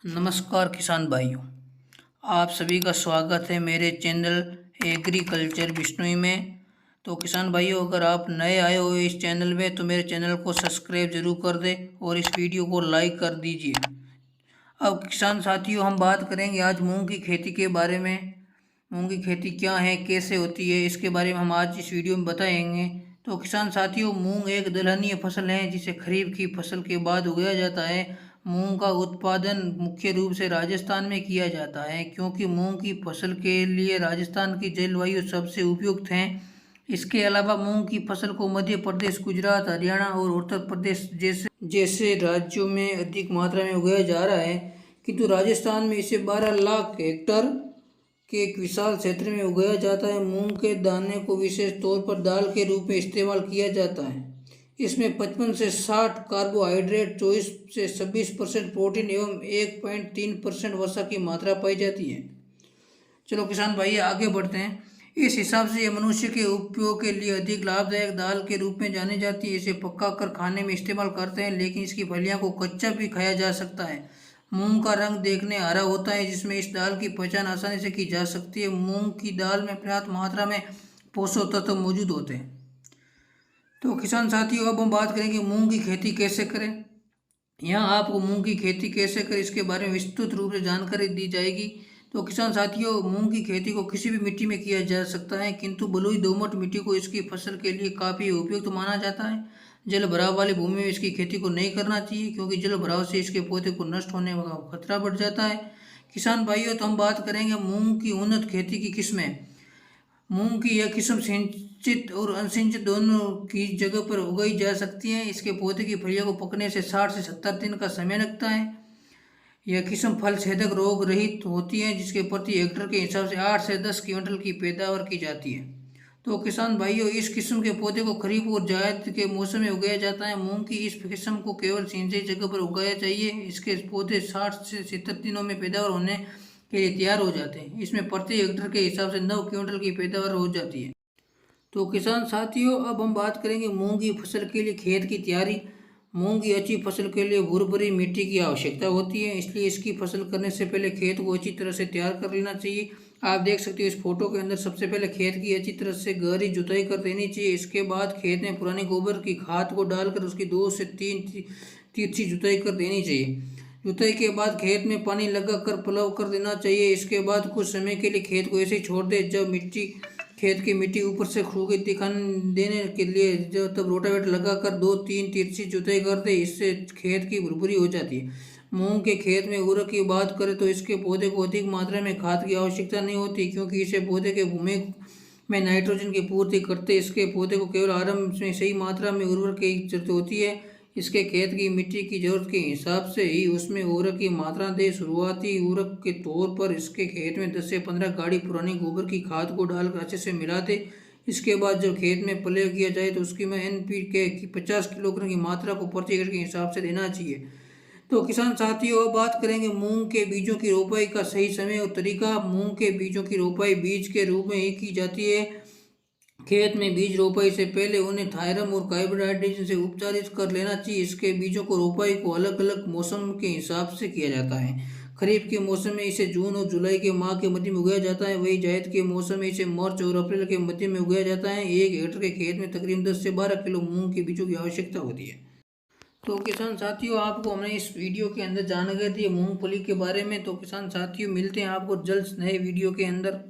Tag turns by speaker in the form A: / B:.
A: नमस्कार किसान भाइयों, आप सभी का स्वागत है मेरे चैनल एग्रीकल्चर बिश्नोई में। तो किसान भाइयों, अगर आप नए आए हो इस चैनल में तो मेरे चैनल को सब्सक्राइब जरूर कर दें और इस वीडियो को लाइक कर दीजिए। अब किसान साथियों, हम बात करेंगे आज मूंग की खेती के बारे में। मूंग की खेती क्या है, कैसे होती है, इसके बारे में हम आज इस वीडियो में बताएंगे। तो किसान साथियों, मूंग एक दलहनीय फसल है जिसे खरीफ की फसल के बाद उगाया जाता है। मूंग का उत्पादन मुख्य रूप से राजस्थान में किया जाता है क्योंकि मूंग की फसल के लिए राजस्थान की जलवायु सबसे उपयुक्त है। इसके अलावा मूंग की फसल को मध्य प्रदेश, गुजरात, हरियाणा और उत्तर प्रदेश जैसे राज्यों में अधिक मात्रा में उगाया जा रहा है, किंतु राजस्थान में इसे 12 लाख हेक्टेयर के एक विशाल क्षेत्र में उगाया जाता है। मूंग के दाने को विशेष तौर पर दाल के रूप में इस्तेमाल किया जाता है। इसमें 55 से 60 कार्बोहाइड्रेट, 24 से 26% प्रोटीन एवं 1.3% वसा की मात्रा पाई जाती है। चलो किसान भाई आगे बढ़ते हैं। इस हिसाब से यह मनुष्य के उपयोग के लिए अधिक लाभदायक दाल के रूप में जानी जाती है। इसे पका कर खाने में इस्तेमाल करते हैं, लेकिन इसकी फलियां को कच्चा भी खाया जा सकता है। मूंग का रंग देखने हरा होता है, जिसमें इस दाल की पहचान आसानी से की जा सकती है। मूंग की दाल में पर्याप्त मात्रा में पोषक तत्व मौजूद होते हैं। तो किसान साथियों, अब हम बात करेंगे मूंग की खेती कैसे करें। यहाँ आपको मूंग की खेती कैसे करें इसके बारे में विस्तृत रूप से जानकारी दी जाएगी। तो किसान साथियों, मूंग की खेती को किसी भी मिट्टी में किया जा सकता है, किंतु बलुई दोमट मिट्टी को इसकी फसल के लिए काफ़ी उपयुक्त माना जाता है। जल भराव वाली भूमि में इसकी खेती को नहीं करना चाहिए क्योंकि जल भराव से इसके पौधे को नष्ट होने का खतरा बढ़ जाता है। किसान भाइयों, तो हम बात करेंगे मूंग की उन्नत खेती की किस्में। मूंग की यह किस्म सिंचित और असिंचित दोनों की जगह पर उगाई जा सकती है। इसके पौधे की फलियों को पकने से 60 से 70 दिन का समय लगता है। यह किस्म फल छेदक रोग रहित होती है, जिसके प्रति हेक्टेयर के हिसाब से 8 से 10 क्विंटल की पैदावार की जाती है। तो किसान भाइयों, इस किस्म के पौधे को खरीफ और जायद के मौसम में उगाया जाता है। मूंग की इस किस्म को केवल सिंचाई जगह पर उगाया चाहिए। इसके पौधे 60 से 70 दिनों में पैदावार होने के लिए तैयार हो जाते हैं। इसमें प्रति हेक्टेयर के हिसाब से 9 क्विंटल की पैदावार हो जाती है। तो किसान साथियों, अब हम बात करेंगे मूंग की फसल के लिए खेत की तैयारी। मूंग की अच्छी फसल के लिए भुरभुरी मिट्टी की आवश्यकता होती है, इसलिए इसकी फसल करने से पहले खेत को अच्छी तरह से तैयार कर लेना चाहिए। आप देख सकते हो इस फोटो के अंदर, सबसे पहले खेत की अच्छी तरह से गहरी जुताई कर देनी चाहिए। इसके बाद खेत में पुराने गोबर की खाद को डालकर उसकी 2 से 3 तिरछी जुताई कर देनी चाहिए। जुताई के बाद खेत में पानी लगाकर पलाव कर देना चाहिए। इसके बाद कुछ समय के लिए खेत को ऐसे ही छोड़ दे। जब खेत की मिट्टी ऊपर से सूखी दिखाने देने के लिए तब रोटावेटर लगाकर 2-3 तिरछी जुताई कर दे। इससे खेत की भुरभुरी हो जाती है। मूंग के खेत में उर्वरक की बात करें तो इसके पौधे को अधिक मात्रा में खाद की आवश्यकता नहीं होती क्योंकि इसे पौधे के भूमि में नाइट्रोजन की पूर्ति करते। इसके पौधे को केवल आरंभ में सही मात्रा में उर्वरक की जरूरत होती है। इसके खेत की मिट्टी की जरूरत के हिसाब से ही उसमें उर्वरक की मात्रा दे। शुरुआती उर्वरक के तौर पर इसके खेत में 10 से 15 गाड़ी पुरानी गोबर की खाद को डालकर अच्छे से मिला दे। इसके बाद जब खेत में पलेव किया जाए तो उसकी में NPK की 50 किलोग्राम की मात्रा को प्रति एकड़ के हिसाब से देना चाहिए। तो किसान साथियों, अब बात करेंगे मूंग के बीजों की रोपाई का सही समय और तरीका। मूंग के बीजों की रोपाई बीज के रूप में ही की जाती है। खेत में बीज रोपाई से पहले उन्हें थायरम और कार्बोहाइड्रेट से उपचारित कर लेना चाहिए। इसके बीजों को रोपाई को अलग अलग मौसम के हिसाब से किया जाता है। खरीफ के मौसम में इसे जून और जुलाई के माह के मध्य में उगाया जाता है। वही जायद के मौसम में इसे मार्च और अप्रैल के मध्य में उगाया जाता है। 1 हेक्टेयर के खेत में तकरीबन 10 से 12 किलो मूंग के बीजों की आवश्यकता होती है। तो किसान साथियों, आपको हमने इस वीडियो के अंदर जानकारी दी मूंगफली के बारे में। तो किसान साथियों, मिलते हैं आपको जल्द नए वीडियो के अंदर।